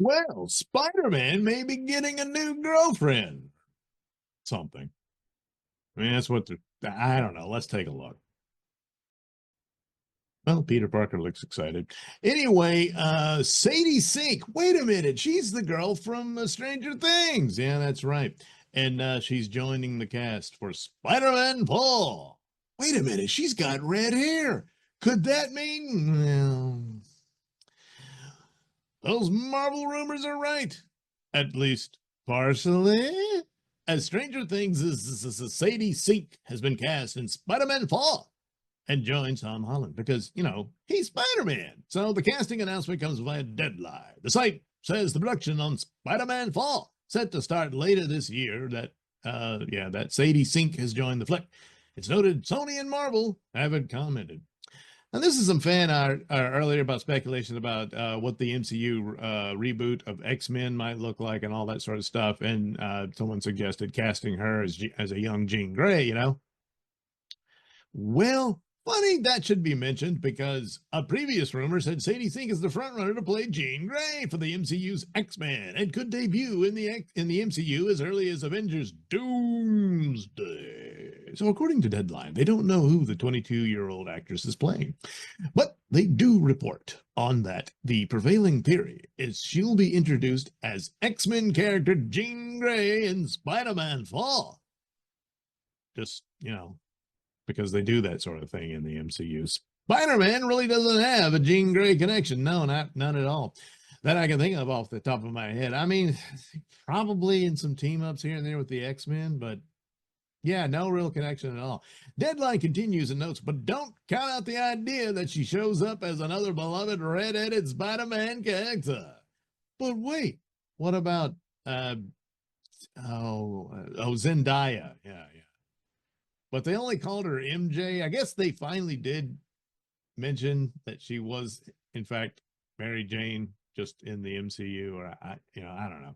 Well, Spider-Man may be getting a new girlfriend. Something. I mean, that's what I don't know. Let's take a look. Well, Peter Parker looks excited. Anyway, Sadie Sink. Wait a minute. She's the girl from Stranger Things. Yeah, that's right. And she's joining the cast for Spider-Man 4. Wait a minute. She's got red hair. Could that mean, well, those Marvel rumors are right? At least partially. As Stranger Things, Sadie Sink has been cast in Spider-Man 4 and joins Tom Holland because, he's Spider-Man. So the casting announcement comes via Deadline. The site says the production on Spider-Man 4 set to start later this year. That Sadie Sink has joined the flick. It's noted Sony and Marvel haven't commented. And this is some fan art earlier about speculation about what the MCU reboot of X-Men might look like and all that sort of stuff. And someone suggested casting her as a young Jean Grey, Well, funny that should be mentioned because a previous rumor said Sadie Sink is the frontrunner to play Jean Grey for the MCU's X-Men and could debut in the MCU as early as Avengers Doomsday. So according to Deadline, they don't know who the 22-year-old actress is playing. But they do report on that the prevailing theory is she'll be introduced as X-Men character Jean Grey in Spider-Man 4. Just, because they do that sort of thing in the MCU. Spider-Man really doesn't have a Jean Grey connection. No, none at all. That I can think of off the top of my head. I mean, probably in some team-ups here and there with the X-Men, but yeah, no real connection at all. Deadline continues and notes, but don't count out the idea that she shows up as another beloved red-headed Spider-Man character. But wait, what about Zendaya? Yeah. But they only called her MJ. I guess they finally did mention that she was, in fact, Mary Jane, just in the MCU, or I don't know.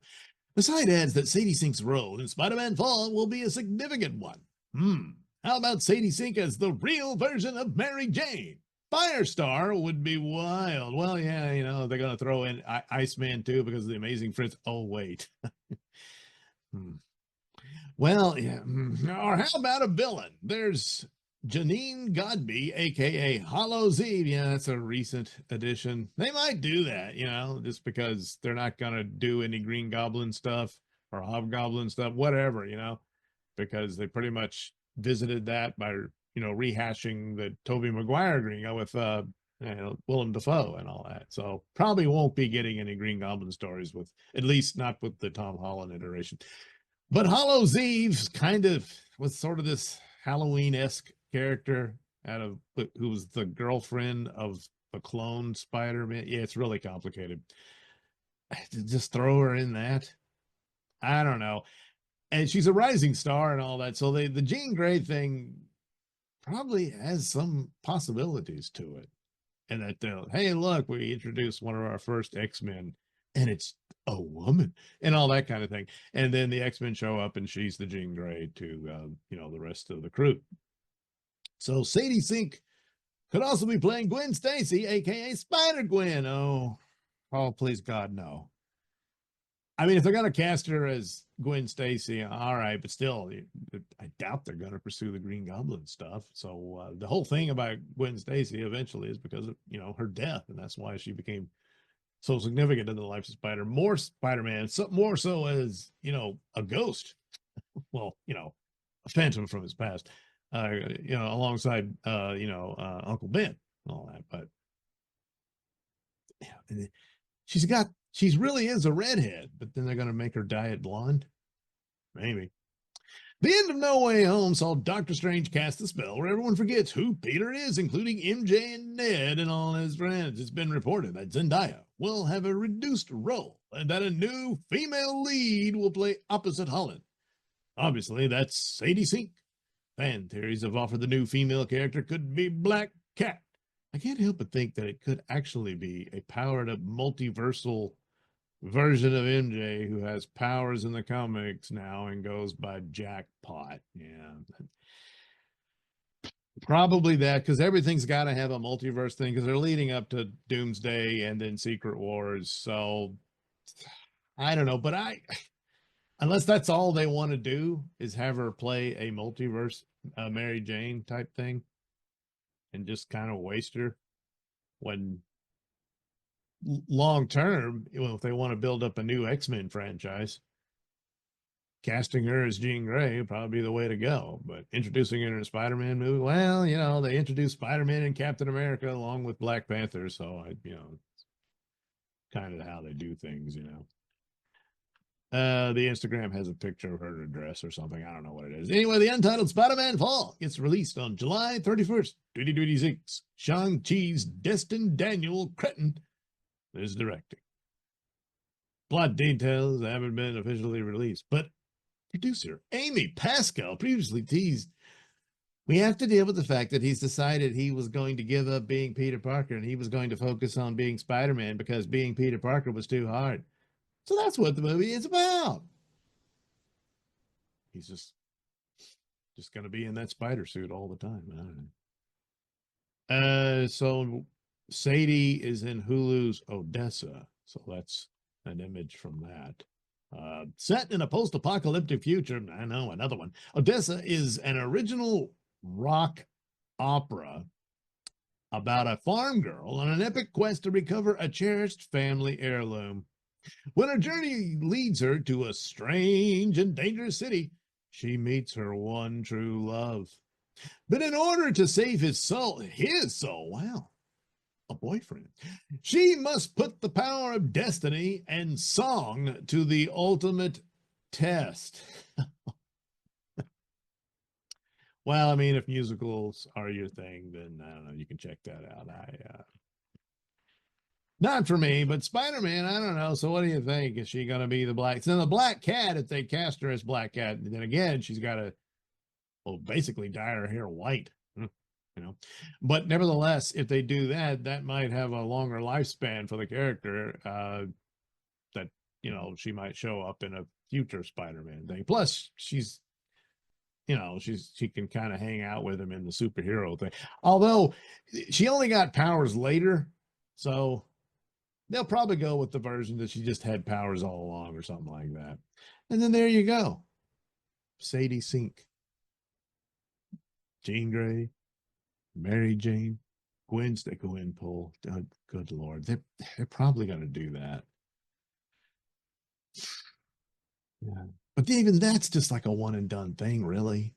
The site adds that Sadie Sink's role in Spider-Man 4 will be a significant one. How about Sadie Sink as the real version of Mary Jane? Firestar would be wild. Well, yeah, they're going to throw in Iceman too because of the Amazing Friends. Oh, wait. Well, yeah. Or how about a villain? There's Janine Godby, a.k.a. Hallows Eve. Yeah, that's a recent addition. They might do that, just because they're not going to do any Green Goblin stuff or Hobgoblin stuff, whatever, because they pretty much visited that by, rehashing the Tobey Maguire Green with Willem Dafoe and all that. So probably won't be getting any Green Goblin stories at least not with the Tom Holland iteration. But Hallows Eve kind of was sort of this Halloween-esque character who was the girlfriend of the clone Spider-Man. Yeah, it's really complicated. Just throw her in that. I don't know. And she's a rising star and all that. So the Jean Grey thing probably has some possibilities to it. And that hey, look, we introduced one of our first X-Men and it's a woman and all that kind of thing. And then the X-Men show up and she's the Jean Grey to, the rest of the crew. So Sadie Sink could also be playing Gwen Stacy, a.k.a. Spider-Gwen. Oh, please, God, no. I mean, if they're going to cast her as Gwen Stacy, all right, but still, I doubt they're going to pursue the Green Goblin stuff. So the whole thing about Gwen Stacy eventually is because of, her death, and that's why she became so significant in the life of Spider-Man, more so as, a ghost. Well, a phantom from his past, alongside, Uncle Ben and all that. But yeah, she really is a redhead, but then they're going to make her dye it blonde. Maybe. The end of No Way Home saw Doctor Strange cast a spell where everyone forgets who Peter is, including MJ and Ned and all his friends. It's been reported that Zendaya will have a reduced role and that a new female lead will play opposite Holland. Obviously, that's Sadie Sink. Fan theories have offered the new female character could be Black Cat. I can't help but think that it could actually be a powered-up multiversal version of MJ who has powers in the comics now and goes by Jackpot. Yeah. Probably that, because everything's got to have a multiverse thing because they're leading up to Doomsday and then Secret Wars. So I don't know, but unless that's all they want to do is have her play a multiverse Mary Jane type thing and just kind of waste her when long term, if they want to build up a new X-Men franchise, casting her as Jean Grey would probably be the way to go. But introducing her in a Spider-Man movie, well, they introduced Spider-Man and Captain America along with Black Panther, so kind of how they do things. The Instagram has a picture of her dress or something. I don't know what it is. Anyway, the untitled Spider-Man Fall gets released on July 31st, 2026. Shang-Chi's Destin Daniel Cretton is directing. Plot details haven't been officially released, but producer Amy Pascal previously teased, we have to deal with the fact that he's decided he was going to give up being Peter Parker and he was going to focus on being Spider-Man because being Peter Parker was too hard. So that's what the movie is about. He's just going to be in that spider suit all the time. I don't know. So Sadie is in Hulu's Odessa. So that's an image from that. Set in a post-apocalyptic future, I know, another one. Odessa is an original rock opera about a farm girl on an epic quest to recover a cherished family heirloom. When her journey leads her to a strange and dangerous city, she meets her one true love. But in order to save his soul, wow, a boyfriend, she must put the power of destiny and song to the ultimate test. Well, I mean, if musicals are your thing, then I don't know, you can check that out. Not for me, but Spider-Man, I don't know. So what do you think? Is she going to be the Black? So the Black Cat, if they cast her as Black Cat, then again, she's got to, well, basically dye her hair white, But nevertheless, if they do that, that might have a longer lifespan for the character. That she might show up in a future Spider-Man thing. Plus, she can kind of hang out with him in the superhero thing. Although she only got powers later, so they'll probably go with the version that she just had powers all along or something like that. And then there you go. Sadie Sink, Jean Grey, Mary Jane, Gwen pull. Good Lord. They're probably going to do that. Yeah. But even that's just like a one and done thing, really.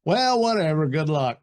Well, whatever. Good luck.